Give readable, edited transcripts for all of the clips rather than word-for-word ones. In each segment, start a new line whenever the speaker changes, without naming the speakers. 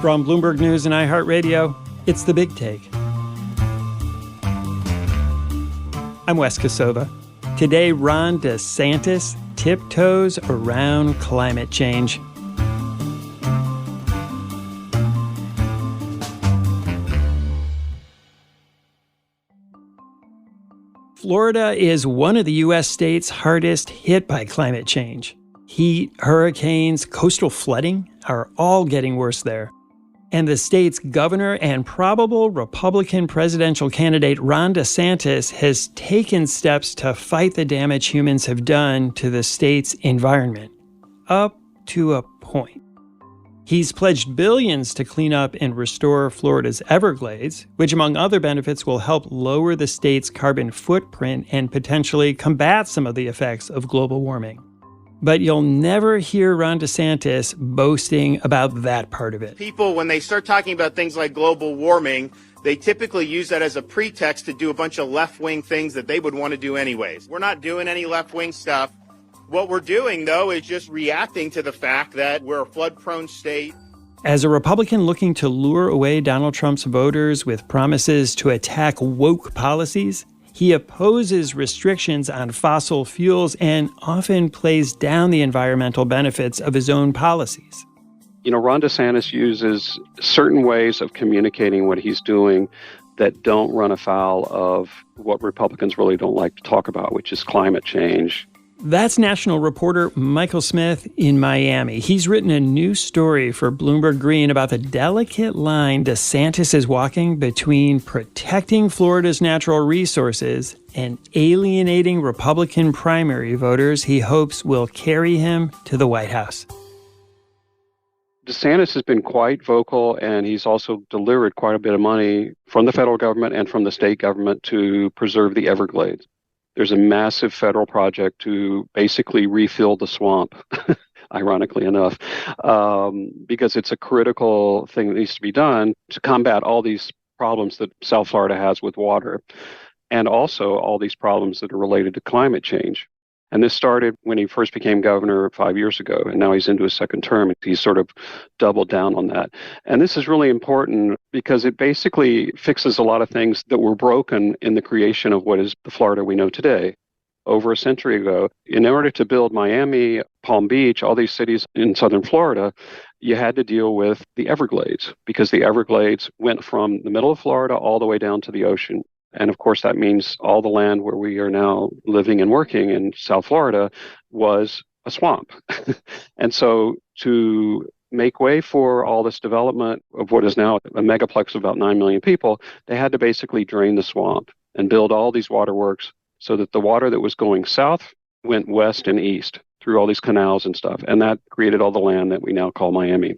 From Bloomberg News and iHeartRadio, it's The Big Take. I'm Wes Kosova. Today, Ron DeSantis tiptoes around climate change. Florida is one of the U.S. states hardest hit by climate change. Heat, hurricanes, coastal flooding are all getting worse there. And the state's governor and probable Republican presidential candidate Ron DeSantis has taken steps to fight the damage humans have done to the state's environment, up to a point. He's pledged billions to clean up and restore Florida's Everglades, which among other benefits will help lower the state's carbon footprint and potentially combat some of the effects of global warming. But you'll never hear Ron DeSantis boasting about that part of it.
People, when they start talking about things like global warming, they typically use that as a pretext to do a bunch of left-wing things that they would want to do anyways. We're not doing any left-wing stuff. What we're doing, though, is just reacting to the fact that we're a flood-prone state.
As a Republican looking to lure away Donald Trump's voters with promises to attack woke policies, he opposes restrictions on fossil fuels and often plays down the environmental benefits of his own policies.
Ron DeSantis uses certain ways of communicating what he's doing that don't run afoul of what Republicans really don't like to talk about, which is climate change.
That's national reporter Michael Smith in Miami. He's written a new story for Bloomberg Green about the delicate line DeSantis is walking between protecting Florida's natural resources and alienating Republican primary voters he hopes will carry him to the White House.
DeSantis has been quite vocal, and he's also delivered quite a bit of money from the federal government and from the state government to preserve the Everglades. There's a massive federal project to basically refill the swamp, ironically enough, because it's a critical thing that needs to be done to combat all these problems that South Florida has with water, and also all these problems that are related to climate change. And this started when he first became governor 5 years ago, and now he's into his second term. He's sort of doubled down on that. And this is really important because it basically fixes a lot of things that were broken in the creation of what is the Florida we know today. Over a century ago, in order to build Miami, Palm Beach, all these cities in southern Florida, you had to deal with the Everglades because the Everglades went from the middle of Florida all the way down to the ocean. And of course, that means all the land where we are now living and working in South Florida was a swamp. And so to make way for all this development of what is now a megaplex of about 9 million people, they had to basically drain the swamp and build all these waterworks so that the water that was going south went west and east through all these canals and stuff. And that created all the land that we now call Miami.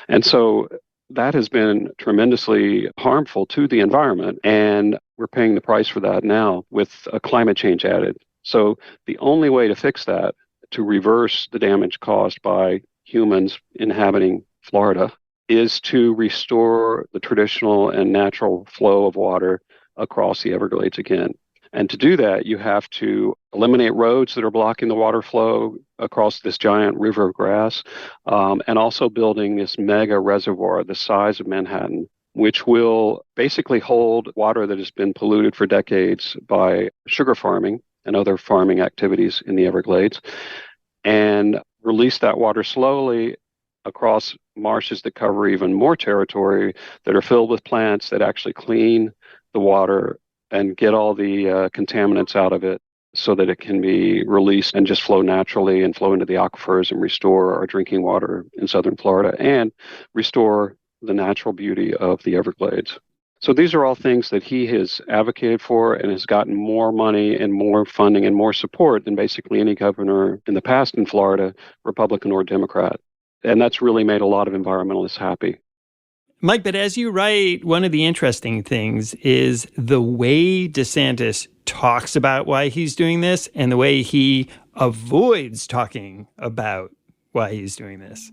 And so that has been tremendously harmful to the environment, and we're paying the price for that now with a climate change added. So the only way to fix that, to reverse the damage caused by humans inhabiting Florida, is to restore the traditional and natural flow of water across the Everglades again. And to do that, you have to eliminate roads that are blocking the water flow across this giant river of grass, and also building this mega reservoir the size of Manhattan, which will basically hold water that has been polluted for decades by sugar farming and other farming activities in the Everglades, and release that water slowly across marshes that cover even more territory that are filled with plants that actually clean the water and get all the contaminants out of it so that it can be released and just flow naturally and flow into the aquifers and restore our drinking water in southern Florida and restore the natural beauty of the Everglades. So these are all things that he has advocated for and has gotten more money and more funding and more support than basically any governor in the past in Florida, Republican or Democrat. And that's really made a lot of environmentalists happy.
Mike, but as you write, one of the interesting things is the way DeSantis talks about why he's doing this and the way he avoids talking about why he's doing this.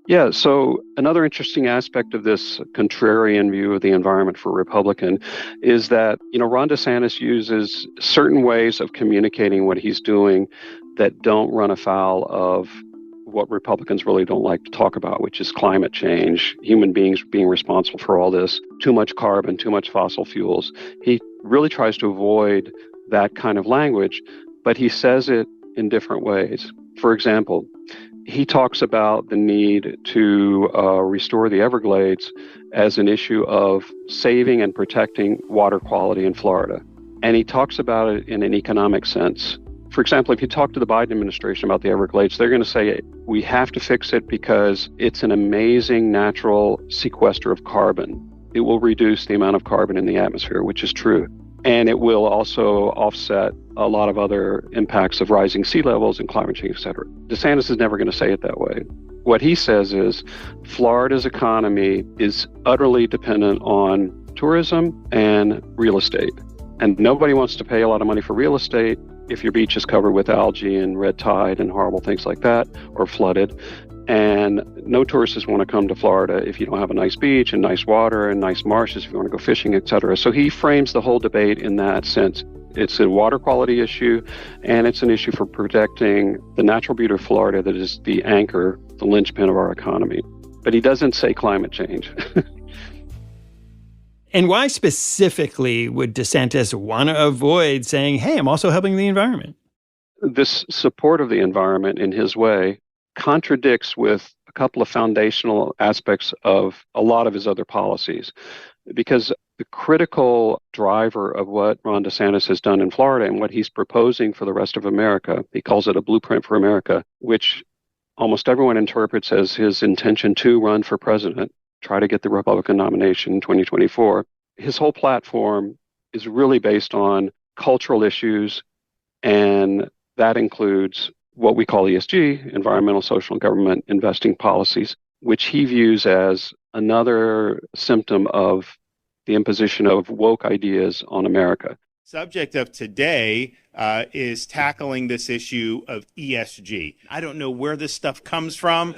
Yeah, so another interesting aspect of this contrarian view of the environment for Republican is that, Ron DeSantis uses certain ways of communicating what he's doing that don't run afoul of what Republicans really don't like to talk about, which is climate change, human beings being responsible for all this, too much carbon, too much fossil fuels. He really tries to avoid that kind of language, but he says it in different ways. For example, he talks about the need to restore the Everglades as an issue of saving and protecting water quality in Florida. And he talks about it in an economic sense. For example, if you talk to the Biden administration about the Everglades, they're going to say we have to fix it because it's an amazing natural sequester of carbon. It will reduce the amount of carbon in the atmosphere, which is true. And it will also offset a lot of other impacts of rising sea levels and climate change, et cetera. DeSantis is never going to say it that way. What he says is Florida's economy is utterly dependent on tourism and real estate. And nobody wants to pay a lot of money for real estate if your beach is covered with algae and red tide and horrible things like that, or flooded. And no tourists want to come to Florida if you don't have a nice beach and nice water and nice marshes if you want to go fishing, et cetera. So he frames the whole debate in that sense. It's a water quality issue, and it's an issue for protecting the natural beauty of Florida that is the anchor, the linchpin of our economy. But he doesn't say climate change.
And why specifically would DeSantis want to avoid saying, hey, I'm also helping the environment?
This support of the environment in his way contradicts with a couple of foundational aspects of a lot of his other policies. Because the critical driver of what Ron DeSantis has done in Florida and what he's proposing for the rest of America, he calls it a blueprint for America, which almost everyone interprets as his intention to run for president, try to get the Republican nomination in 2024. His whole platform is really based on cultural issues, and that includes what we call ESG, environmental, social, and government investing policies, which he views as another symptom of the imposition of woke ideas on America.
Subject of today is tackling this issue of ESG. I don't know where this stuff comes from,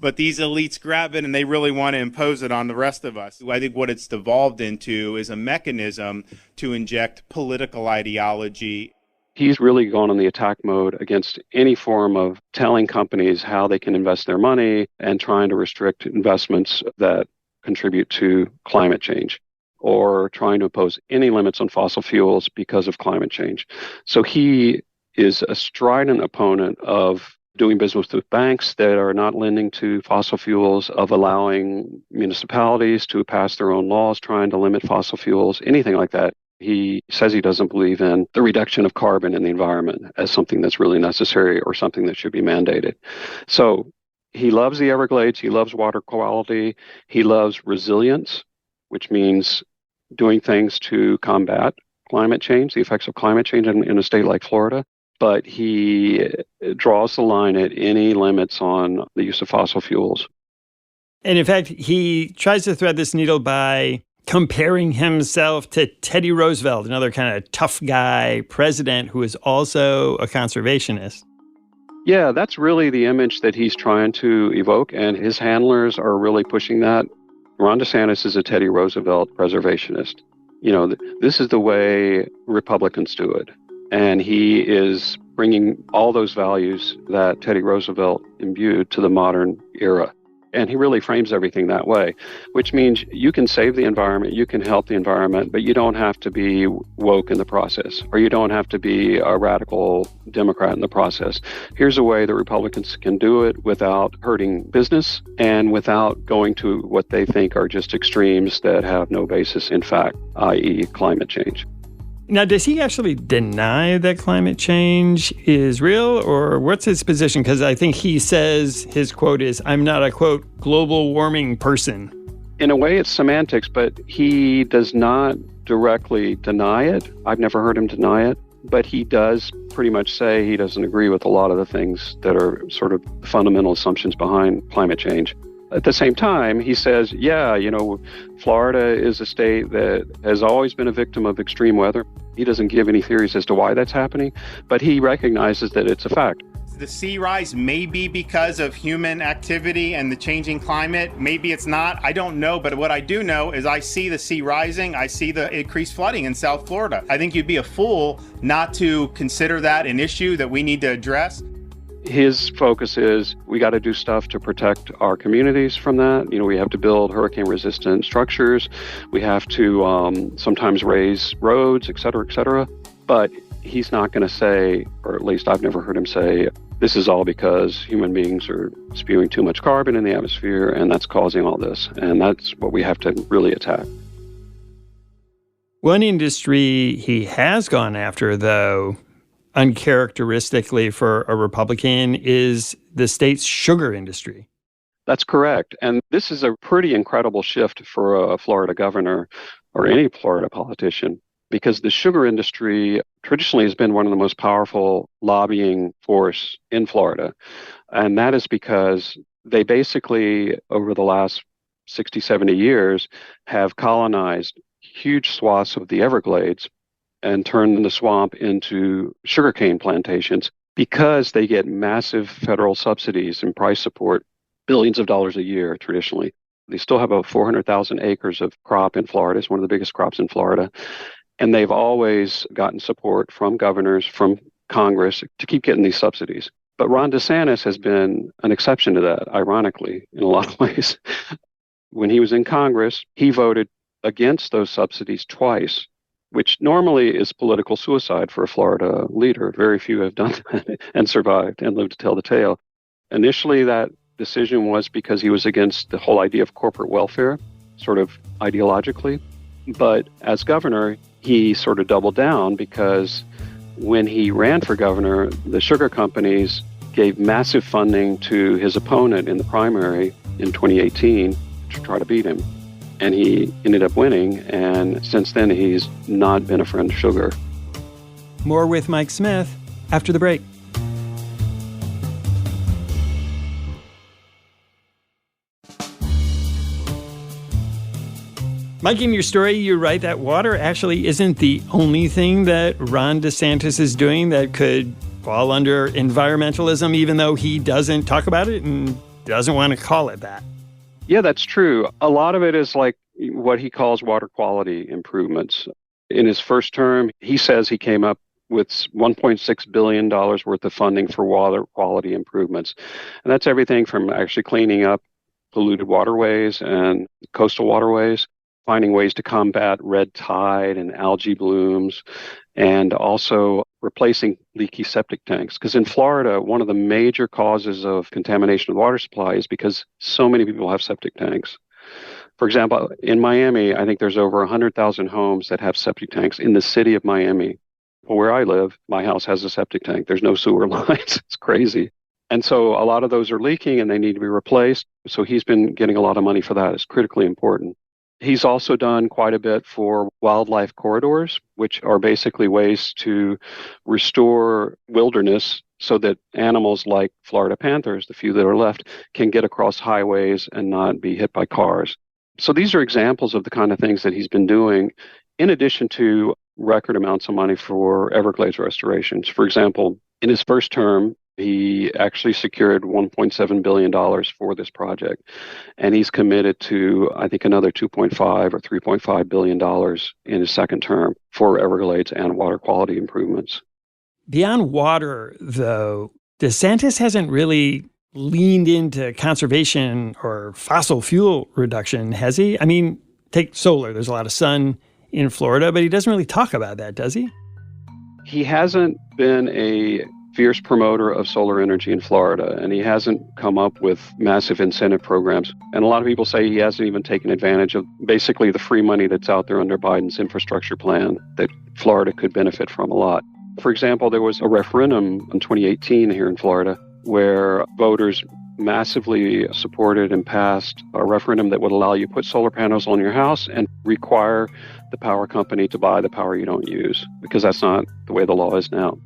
but these elites grab it and they really want to impose it on the rest of us. I think what it's devolved into is a mechanism to inject political ideology.
He's really gone on the attack mode against any form of telling companies how they can invest their money and trying to restrict investments that contribute to climate change, or trying to impose any limits on fossil fuels because of climate change. So he is a strident opponent of doing business with banks that are not lending to fossil fuels, of allowing municipalities to pass their own laws trying to limit fossil fuels, anything like that. He says he doesn't believe in the reduction of carbon in the environment as something that's really necessary or something that should be mandated. So he loves the Everglades. He loves water quality. He loves resilience, which means doing things to combat climate change, the effects of climate change in a state like Florida. But he draws the line at any limits on the use of fossil fuels.
And in fact, he tries to thread this needle by comparing himself to Teddy Roosevelt, another kind of tough guy president who is also a conservationist.
Yeah, that's really the image that he's trying to evoke, and his handlers are really pushing that. Ron DeSantis is a Teddy Roosevelt preservationist. You know, this is the way Republicans do it. And he is bringing all those values that Teddy Roosevelt imbued to the modern era. And he really frames everything that way, which means you can save the environment, you can help the environment, but you don't have to be woke in the process, or you don't have to be a radical Democrat in the process. Here's a way that Republicans can do it without hurting business and without going to what they think are just extremes that have no basis in fact, i.e. climate change.
Now, does he actually deny that climate change is real, or what's his position? Because I think he says his quote is, I'm not a, quote, global warming person.
In a way, it's semantics, but he does not directly deny it. I've never heard him deny it, but he does pretty much say he doesn't agree with a lot of the things that are sort of fundamental assumptions behind climate change. At the same time, he says, yeah, you know, Florida is a state that has always been a victim of extreme weather. He doesn't give any theories as to why that's happening, but he recognizes that it's a fact.
The sea rise may be because of human activity and the changing climate. Maybe it's not. I don't know. But what I do know is I see the sea rising. I see the increased flooding in South Florida. I think you'd be a fool not to consider that an issue that we need to address.
His focus is we got to do stuff to protect our communities from that. We have to build hurricane-resistant structures. We have to sometimes raise roads, et cetera, but he's not going to say, or at least I've never heard him say, this is all because human beings are spewing too much carbon in the atmosphere and that's causing all this. And that's what we have to really attack.
One industry he has gone after, though, uncharacteristically for a Republican, is the state's sugar industry.
That's correct. And this is a pretty incredible shift for a Florida governor or any Florida politician, because the sugar industry traditionally has been one of the most powerful lobbying force in Florida. And that is because they basically, over the last 60, 70 years, have colonized huge swaths of the Everglades and turned the swamp into sugarcane plantations because they get massive federal subsidies and price support, billions of dollars a year traditionally. They still have about 400,000 acres of crop in Florida. It's one of the biggest crops in Florida. And they've always gotten support from governors, from Congress to keep getting these subsidies. But Ron DeSantis has been an exception to that, ironically, in a lot of ways. When he was in Congress, he voted against those subsidies twice, which normally is political suicide for a Florida leader. Very few have done that and survived and lived to tell the tale. Initially, that decision was because he was against the whole idea of corporate welfare, sort of ideologically. But as governor, he sort of doubled down because when he ran for governor, the sugar companies gave massive funding to his opponent in the primary in 2018 to try to beat him. And he ended up winning, and since then he's not been a friend of sugar.
More with Mike Smith after the break. Mike, in your story, you write that water actually isn't the only thing that Ron DeSantis is doing that could fall under environmentalism, even though he doesn't talk about it and doesn't want to call it that.
Yeah, that's true. A lot of it is like what he calls water quality improvements. In his first term, he says he came up with $1.6 billion worth of funding for water quality improvements. And that's everything from actually cleaning up polluted waterways and coastal waterways, finding ways to combat red tide and algae blooms, and also replacing leaky septic tanks. Because in Florida, one of the major causes of contamination of the water supply is because so many people have septic tanks. For example, in Miami, I think there's over 100,000 homes that have septic tanks in the city of Miami. Well, where I live, my house has a septic tank. There's no sewer lines. It's crazy. And so a lot of those are leaking and they need to be replaced. So he's been getting a lot of money for that. It's critically important. He's also done quite a bit for wildlife corridors, which are basically ways to restore wilderness so that animals like Florida panthers, the few that are left, can get across highways and not be hit by cars. So these are examples of the kind of things that he's been doing, in addition to record amounts of money for Everglades restorations. For example, in his first term, he actually secured $1.7 billion for this project. And he's committed to, I think, another $2.5 or $3.5 billion in his second term for Everglades and water quality improvements.
Beyond water, though, DeSantis hasn't really leaned into conservation or fossil fuel reduction, has he? I mean, take solar. There's a lot of sun in Florida, but he doesn't really talk about that, does he?
He hasn't been a fierce promoter of solar energy in Florida, and he hasn't come up with massive incentive programs. And a lot of people say he hasn't even taken advantage of basically the free money that's out there under Biden's infrastructure plan that Florida could benefit from a lot. For example, there was a referendum in 2018 here in Florida where voters massively supported and passed a referendum that would allow you to put solar panels on your house and require the power company to buy the power you don't use, because that's not the way the law is now.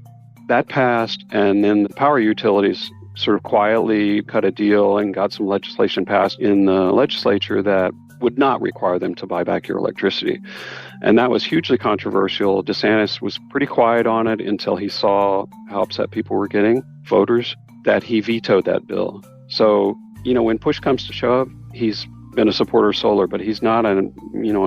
That passed, and then the power utilities sort of quietly cut a deal and got some legislation passed in the legislature that would not require them to buy back your electricity. And that was hugely controversial. DeSantis was pretty quiet on it until he saw how upset people were getting, voters, that he vetoed that bill. So, when push comes to shove, he's been a supporter of solar, but he's not an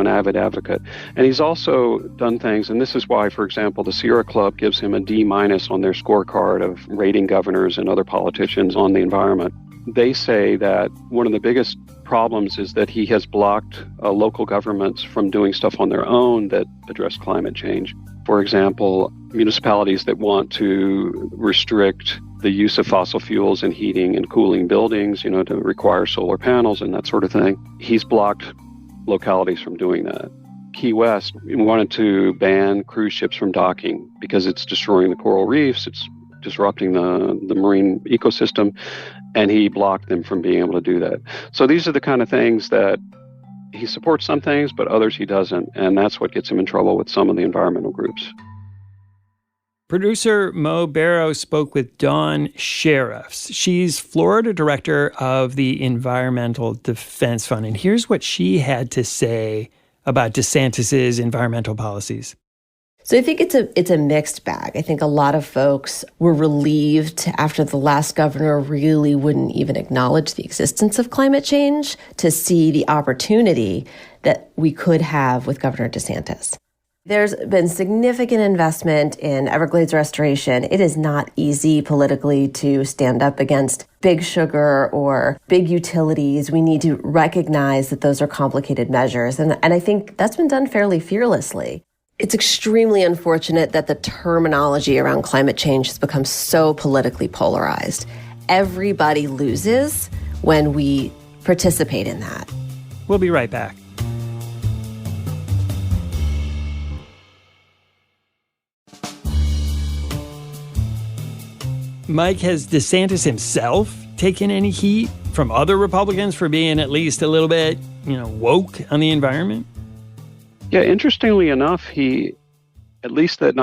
avid advocate. And he's also done things, and this is why, for example, the Sierra Club gives him a D- on their scorecard of rating governors and other politicians on the environment. They say that one of the biggest problems is that he has blocked local governments from doing stuff on their own that address climate change. For example, municipalities that want to restrict the use of fossil fuels in heating and cooling buildings, to require solar panels and that sort of thing. He's blocked localities from doing that. Key West wanted to ban cruise ships from docking because it's destroying the coral reefs, it's disrupting the marine ecosystem, and he blocked them from being able to do that. So these are the kind of things that he supports some things, but others he doesn't, and that's what gets him in trouble with some of the environmental groups.
Producer Mo Barrow spoke with Dawn Sheriffs. She's Florida director of the Environmental Defense Fund. And here's what she had to say about DeSantis's environmental policies.
So I think it's a mixed bag. I think a lot of folks were relieved after the last governor really wouldn't even acknowledge the existence of climate change to see the opportunity that we could have with Governor DeSantis. There's been significant investment in Everglades restoration. It is not easy politically to stand up against big sugar or big utilities. We need to recognize that those are complicated measures. And I think that's been done fairly fearlessly. It's extremely unfortunate that the terminology around climate change has become so politically polarized. Everybody loses when we participate in that.
We'll be right back. Mike, has DeSantis himself taken any heat from other Republicans for being at least a little bit, woke on the environment?
Yeah, interestingly enough, he, at least that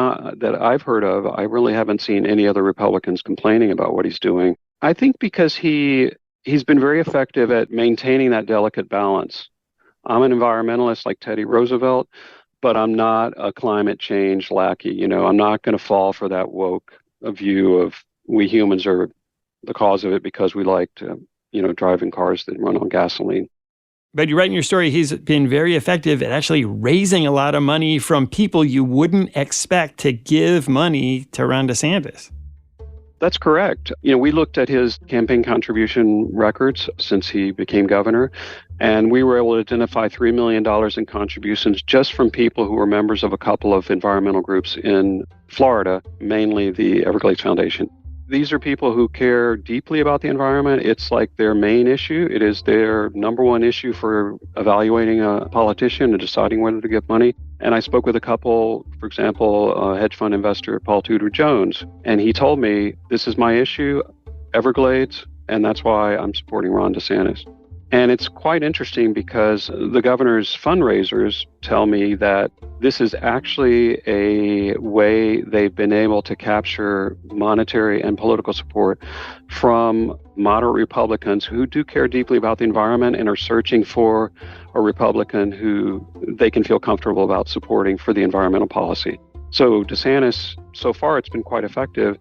I've heard of, I really haven't seen any other Republicans complaining about what he's doing. I think because he's been very effective at maintaining that delicate balance. I'm an environmentalist like Teddy Roosevelt, but I'm not a climate change lackey. I'm not going to fall for that woke view of we humans are the cause of it because we like to, drive in cars that run on gasoline.
But you write in your story, he's been very effective at actually raising a lot of money from people you wouldn't expect to give money to Ron DeSantis.
That's correct. We looked at his campaign contribution records since he became governor, and we were able to identify $3 million in contributions just from people who were members of a couple of environmental groups in Florida, mainly the Everglades Foundation. These are people who care deeply about the environment. It's like their main issue. It is their number one issue for evaluating a politician and deciding whether to give money. And I spoke with a couple, for example, hedge fund investor Paul Tudor Jones, and he told me, this is my issue, Everglades, and that's why I'm supporting Ron DeSantis. And it's quite interesting because the governor's fundraisers tell me that this is actually a way they've been able to capture monetary and political support from moderate Republicans who do care deeply about the environment and are searching for a Republican who they can feel comfortable about supporting for the environmental policy. So DeSantis, so far, it's been quite effective.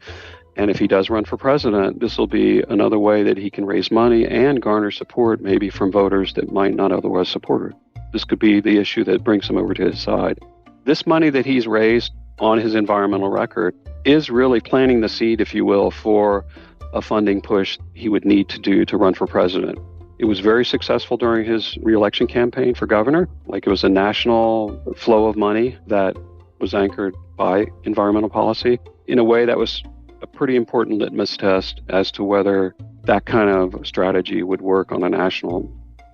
And if he does run for president, this will be another way that he can raise money and garner support maybe from voters that might not otherwise support her. This could be the issue that brings him over to his side. This money that he's raised on his environmental record is really planting the seed, if you will, for a funding push he would need to do to run for president. It was very successful during his reelection campaign for governor. Like, it was a national flow of money that was anchored by environmental policy in a way that was a pretty important litmus test as to whether that kind of strategy would work on a national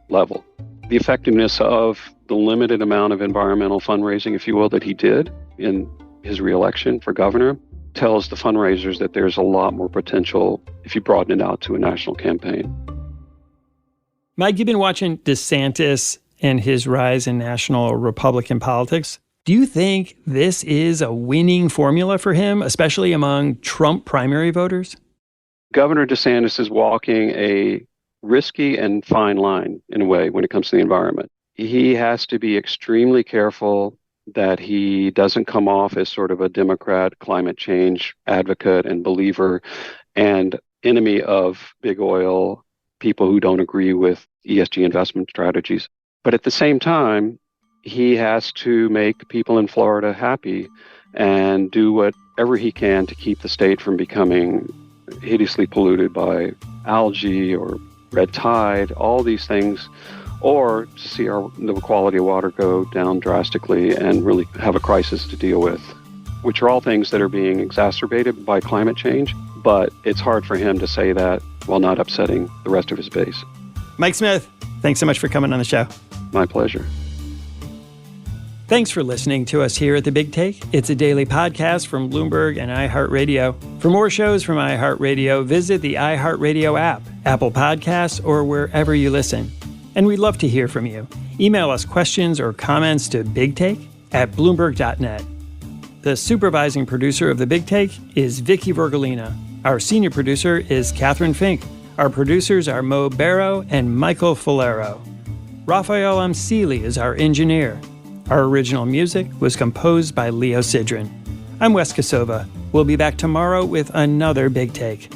level. The effectiveness of the limited amount of environmental fundraising, if you will, that he did in his reelection for governor tells the fundraisers that there's a lot more potential if you broaden it out to a national campaign.
Mike, you've been watching DeSantis and his rise in national Republican politics. Do you think this is a winning formula for him, especially among Trump primary voters?
Governor DeSantis is walking a risky and fine line, in a way, when it comes to the environment. He has to be extremely careful that he doesn't come off as sort of a Democrat climate change advocate and believer and enemy of big oil people who don't agree with ESG investment strategies. But at the same time, he has to make people in Florida happy and do whatever he can to keep the state from becoming hideously polluted by algae or red tide, all these things, or to see the quality of water go down drastically and really have a crisis to deal with, which are all things that are being exacerbated by climate change. But it's hard for him to say that while not upsetting the rest of his base.
Mike Smith, thanks so much for coming on the show.
My pleasure.
Thanks for listening to us here at The Big Take. It's a daily podcast from Bloomberg and iHeartRadio. For more shows from iHeartRadio, visit the iHeartRadio app, Apple Podcasts, or wherever you listen. And we'd love to hear from you. Email us questions or comments to bigtake@bloomberg.net. The supervising producer of The Big Take is Vicky Vergolina. Our senior producer is Catherine Fink. Our producers are Mo Barrow and Michael Falero. Raphael Amsili is our engineer. Our original music was composed by Leo Sidran. I'm Wes Kosova. We'll be back tomorrow with another Big Take.